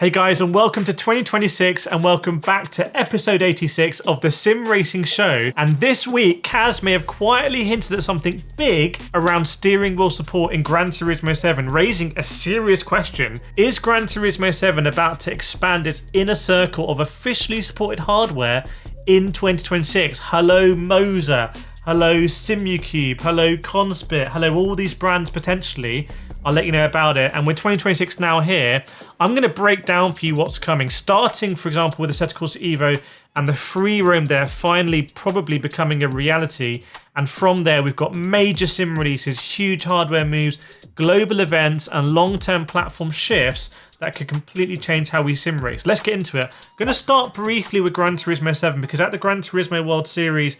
Hey guys, and welcome to 2026 and welcome back to episode 86 of the Sim Racing Show. And this week, Kaz may have quietly hinted at something big around steering wheel support in Gran Turismo 7, raising a serious question. Is Gran Turismo 7 about to expand its inner circle of officially supported hardware in 2026? Hello MOZA, hello SimuCube, hello Conspit, hello all these brands potentially. I'll let you know about it. And with 2026 now here, I'm going to break down for you what's coming, starting, for example, with the ASETEK Evo and the free roam there finally probably becoming a reality. And from there, we've got major sim releases, huge hardware moves, global events, and long-term platform shifts that could completely change how we sim race. Let's get into it. I'm going to start briefly with Gran Turismo 7 because at the Gran Turismo World Series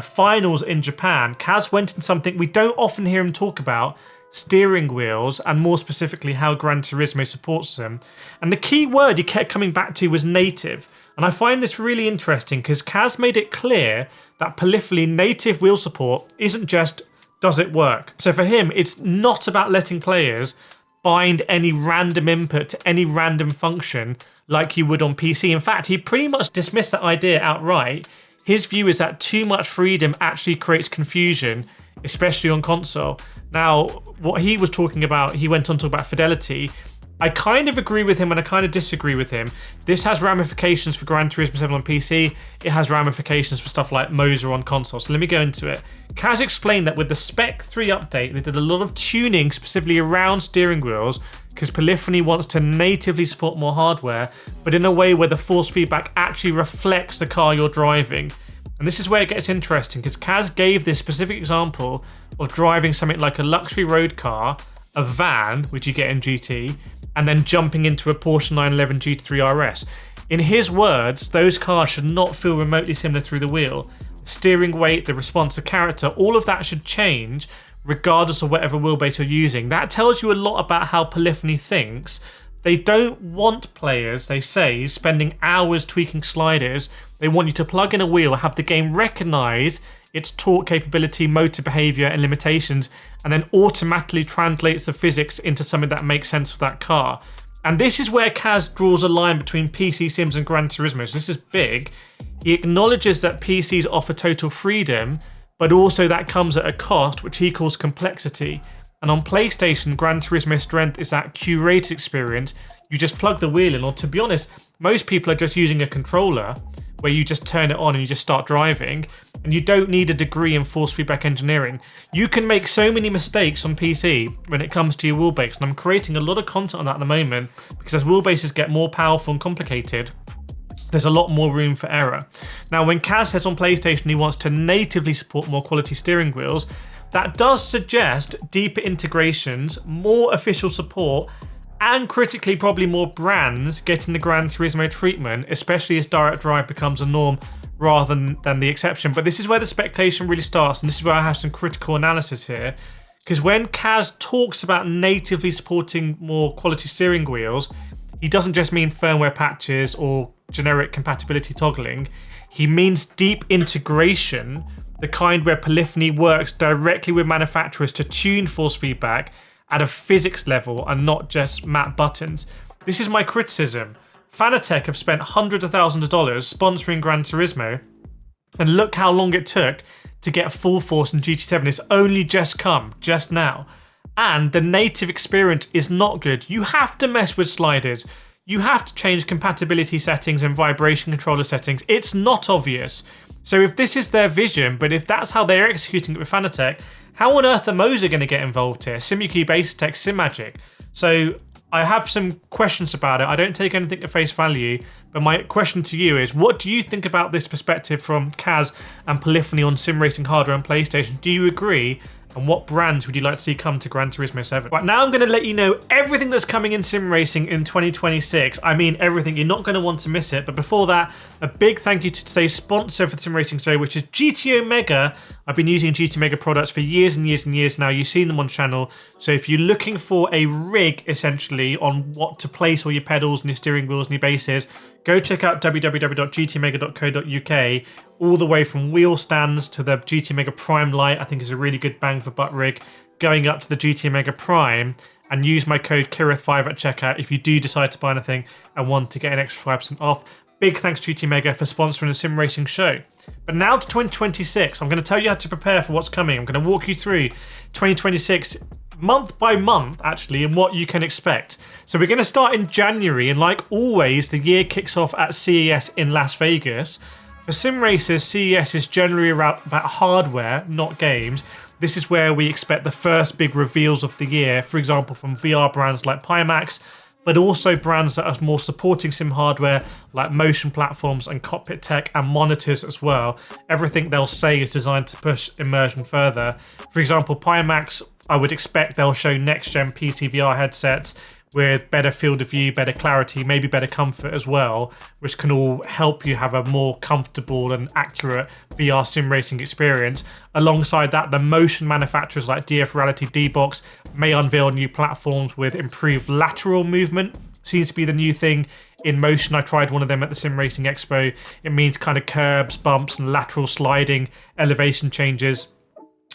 finals in Japan, Kaz went into something we don't often hear him talk about: steering wheels, and more specifically how Gran Turismo supports them. And the key word he kept coming back to was native. And I find this really interesting because Kaz made it clear that polyphony native wheel support isn't just does it work. So for him, it's not about letting players bind any random input to any random function like you would on PC. In fact, he pretty much dismissed that idea outright. His view is that too much freedom actually creates confusion, especially on console. Now, what he was talking about, he went on to talk about fidelity. I kind of agree with him and I kind of disagree with him. This has ramifications for Gran Turismo 7 on PC. It has ramifications for stuff like MOZA on console. So let me go into it. Kaz explained that with the Spec 3 update, they did a lot of tuning specifically around steering wheels because polyphony wants to natively support more hardware, but in a way where the force feedback actually reflects the car you're driving. And this is where it gets interesting because Kaz gave this specific example of driving something like a luxury road car, a van, which you get in GT, and then jumping into a Porsche 911 GT3 RS. In his words, those cars should not feel remotely similar through the wheel. The steering weight, the response to character, all of that should change regardless of whatever wheelbase you're using. That tells you a lot about how polyphony thinks. They don't want players, they say, spending hours tweaking sliders. They want you to plug in a wheel, have the game recognize its torque capability, motor behavior, and limitations, and then automatically translates the physics into something that makes sense for that car. And this is where Kaz draws a line between PC Sims and Gran Turismo. So this is big. He acknowledges that PCs offer total freedom, but also that comes at a cost, which he calls complexity. And on PlayStation, Gran Turismo's strength is that curated experience. You just plug the wheel in, or to be honest, most people are just using a controller where you just turn it on and you just start driving, and you don't need a degree in force feedback engineering. You can make so many mistakes on PC when it comes to your wheelbase, and I'm creating a lot of content on that at the moment because as wheelbases get more powerful and complicated, there's a lot more room for error. Now, when Kaz says on PlayStation he wants to natively support more quality steering wheels, that does suggest deeper integrations, more official support, and critically probably more brands getting the Gran Turismo treatment, especially as direct drive becomes a norm rather than the exception. But this is where the speculation really starts, and this is where I have some critical analysis here. Because when Kaz talks about natively supporting more quality steering wheels, he doesn't just mean firmware patches or generic compatibility toggling. He means deep integration, the kind where polyphony works directly with manufacturers to tune force feedback at a physics level and not just map buttons. This is my criticism. ASETEK have spent hundreds of thousands of dollars sponsoring Gran Turismo, and look how long it took to get full force in GT7. It's only just come, just now. And the native experience is not good. You have to mess with sliders. You have to change compatibility settings and vibration controller settings. It's not obvious. So if this is their vision, but if that's how they're executing it with ASETEK, how on earth are MOZA going to get involved here? SimuCube, ASETEK, SimMagic. So I have some questions about it. I don't take anything at face value, but my question to you is, what do you think about this perspective from Kaz and polyphony on sim racing hardware and PlayStation? Do you agree? And what brands would you like to see come to Gran Turismo 7? Right, now I'm going to let you know everything that's coming in sim racing in 2026. I mean everything. You're not going to want to miss it. But before that, a big thank you to today's sponsor for the sim racing show, which is GT Omega. I've been using GT Omega products for years and years and years now. You've seen them on channel. So if you're looking for a rig, essentially, on what to place all your pedals and your steering wheels and your bases, go check out www.gtomega.co.uk. All the way from wheel stands to the GT Omega Prime Light, I think is a really good bang for buck rig, going up to the GT Omega Prime, and use my code KIRETH5 at checkout if you do decide to buy anything and want to get an extra 5% off. Big thanks to GT Mega for sponsoring the Sim Racing Show. But now to 2026, I'm going to tell you how to prepare for what's coming. I'm going to walk you through 2026 month by month, actually, and what you can expect. So we're going to start in January, and like always, the year kicks off at CES in Las Vegas. For sim racers, CES is generally about hardware, not games. This is where we expect the first big reveals of the year, for example, from VR brands like PIMAX, but also brands that are more supporting sim hardware like motion platforms and cockpit tech and monitors as well. Everything they'll say is designed to push immersion further. For example, PIMAX, I would expect they'll show next-gen PC VR headsets with better field of view, better clarity, maybe better comfort as well, which can all help you have a more comfortable and accurate VR sim racing experience. Alongside that, the motion manufacturers like DF Reality, D-Box may unveil new platforms with improved lateral movement. Seems to be the new thing in motion. I tried one of them at the Sim Racing Expo. It means kind of curbs, bumps, and lateral sliding elevation changes.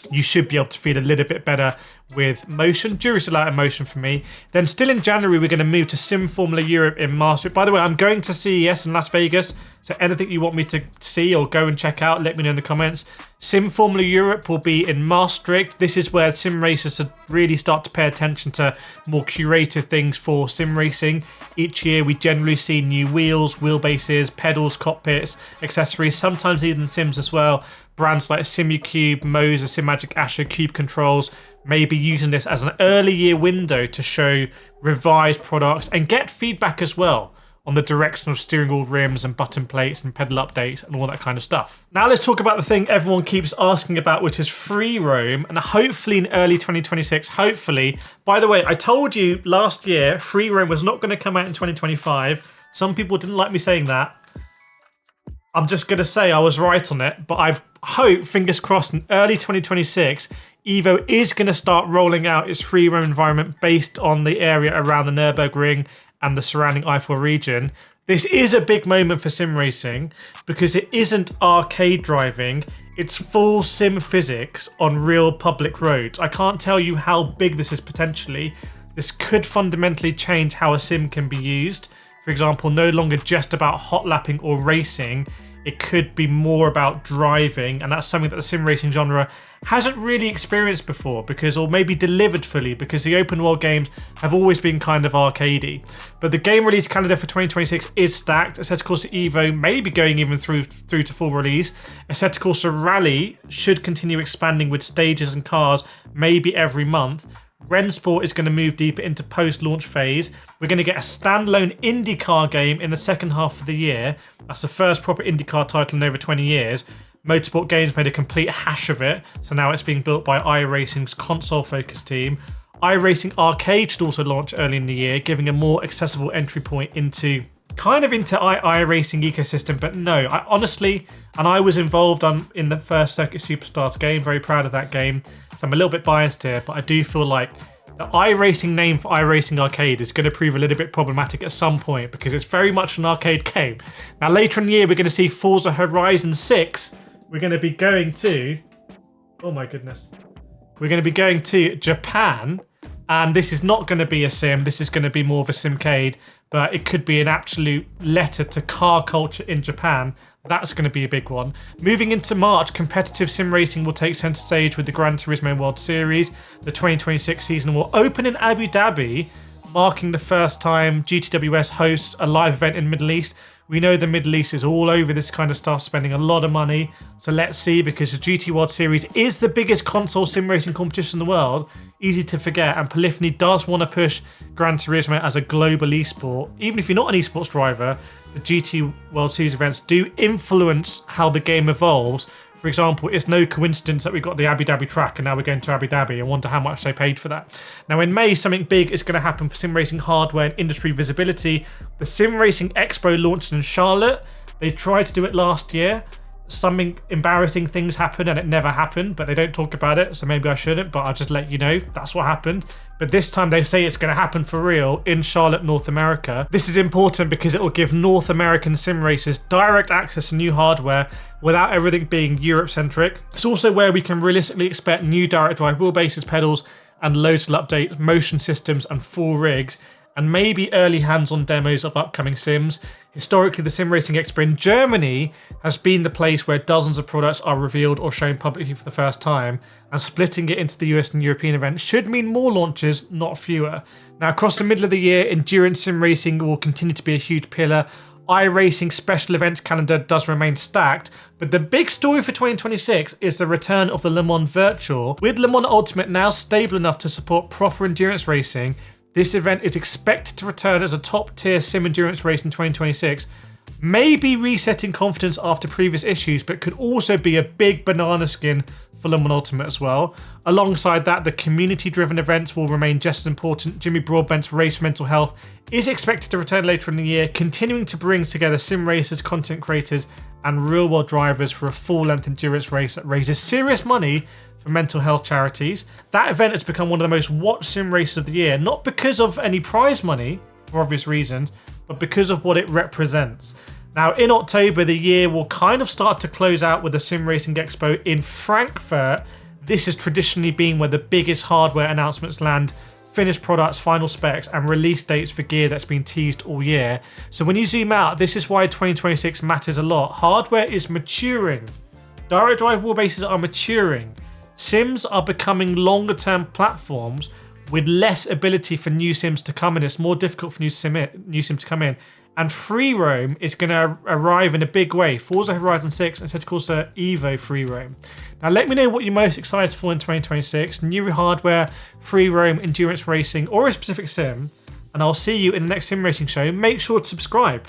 You should be able to feel a little bit better with motion. Jury's still out in motion for me. Then still in January, we're going to move to Sim Formula Europe in Maastricht. By the way, I'm going to CES in Las Vegas, so anything you want me to see or go and check out, let me know in the comments. Sim Formula Europe will be in Maastricht. This is where sim racers really start to pay attention to more curated things for sim racing. Each year, we generally see new wheels, wheelbases, pedals, cockpits, accessories, sometimes even sims as well. Brands like SimuCube, MOZA, SimMagic Asher, Cube Controls may be using this as an early year window to show revised products and get feedback as well on the direction of steering wheel rims and button plates and pedal updates and all that kind of stuff. Now let's talk about the thing everyone keeps asking about, which is free roam, and hopefully in early 2026, hopefully. By the way, I told you last year free roam was not going to come out in 2025. Some people didn't like me saying that. I'm just going to say I was right on it, but I hope, fingers crossed, in early 2026, Evo is going to start rolling out its free roam environment based on the area around the Nürburgring and the surrounding Eifel region. This is a big moment for sim racing because it isn't arcade driving, it's full sim physics on real public roads. I can't tell you how big this is potentially. This could fundamentally change how a sim can be used. For example, no longer just about hot lapping or racing. It could be more about driving, and that's something that the sim racing genre hasn't really experienced before, or maybe delivered fully, because the open world games have always been kind of arcadey. But the game release calendar for 2026 is stacked. ASETEK Corsa Evo may be going even through to full release. ASETEK Corsa Rally should continue expanding with stages and cars maybe every month. Rensport is going to move deeper into post-launch phase. We're going to get a standalone IndyCar game in the second half of the year. That's the first proper IndyCar title in over 20 years. Motorsport Games made a complete hash of it, so now it's being built by iRacing's console-focused team. iRacing Arcade should also launch early in the year, giving a more accessible entry point into iRacing ecosystem. But no, I honestly, and I was involved in the first Circuit Superstars game, very proud of that game, so I'm a little bit biased here, but I do feel like the iRacing name for iRacing Arcade is going to prove a little bit problematic at some point because it's very much an arcade game. Now later in the year, we're going to see Forza Horizon 6. We're going to be going to, oh my goodness, we're going to be going to Japan, and this is not going to be a sim, this is going to be more of a simcade, but it could be an absolute letter to car culture in Japan. That's going to be a big one. Moving into March, competitive sim racing will take centre stage with the Gran Turismo World Series. The 2026 season will open in Abu Dhabi, marking the first time GTWS hosts a live event in the Middle East. We know the Middle East is all over this kind of stuff, spending a lot of money. So let's see, because the GT World Series is the biggest console sim racing competition in the world. Easy to forget, and Polyphony does want to push Gran Turismo as a global esport. Even if you're not an esports driver, the GT World Series events do influence how the game evolves. For example, it's no coincidence that we got the Abu Dhabi track and now we're going to Abu Dhabi. I wonder how much they paid for that. Now in May, something big is going to happen for sim racing hardware and industry visibility. The Sim Racing Expo launched in Charlotte. They tried to do it last year. Some embarrassing things happened and it never happened, but they don't talk about it, so maybe I shouldn't, but I'll just let you know that's what happened. But this time they say it's going to happen for real in Charlotte, North America. This is important because it will give North American sim racers direct access to new hardware without everything being Europe-centric. It's also where we can realistically expect new direct drive wheelbases, pedals, and loads of updates, motion systems and full rigs, and maybe early hands-on demos of upcoming sims. Historically, the Sim Racing Expo in Germany has been the place where dozens of products are revealed or shown publicly for the first time, and splitting it into the US and European events should mean more launches, not fewer. Now, across the middle of the year, endurance sim racing will continue to be a huge pillar. iRacing special events calendar does remain stacked, but the big story for 2026 is the return of the Le Mans Virtual. With Le Mans Ultimate now stable enough to support proper endurance racing, this event is expected to return as a top-tier sim endurance race in 2026, maybe resetting confidence after previous issues, but could also be a big banana skin for Le Mans Ultimate as well. Alongside that, the community-driven events will remain just as important. Jimmy Broadbent's Race Mental Health is expected to return later in the year, continuing to bring together sim racers, content creators, and real-world drivers for a full-length endurance race that raises serious money for mental health charities. That event has become one of the most watched sim races of the year, not because of any prize money, for obvious reasons, but because of what it represents. Now, in October, the year will kind of start to close out with the Sim Racing Expo in Frankfurt. This has traditionally been where the biggest hardware announcements land, finished products, final specs, and release dates for gear that's been teased all year. So when you zoom out, this is why 2026 matters a lot. Hardware is maturing. Direct drive wheelbases are maturing. Sims are becoming longer term platforms with less ability for new sims to come in. It's more difficult for new sim to come in. And free roam is going to arrive in a big way. Forza Horizon 6 and Assetec Corsa Evo free roam. Now let me know what you're most excited for in 2026. New hardware, free roam, endurance racing, or a specific sim. And I'll see you in the next sim racing show. Make sure to subscribe.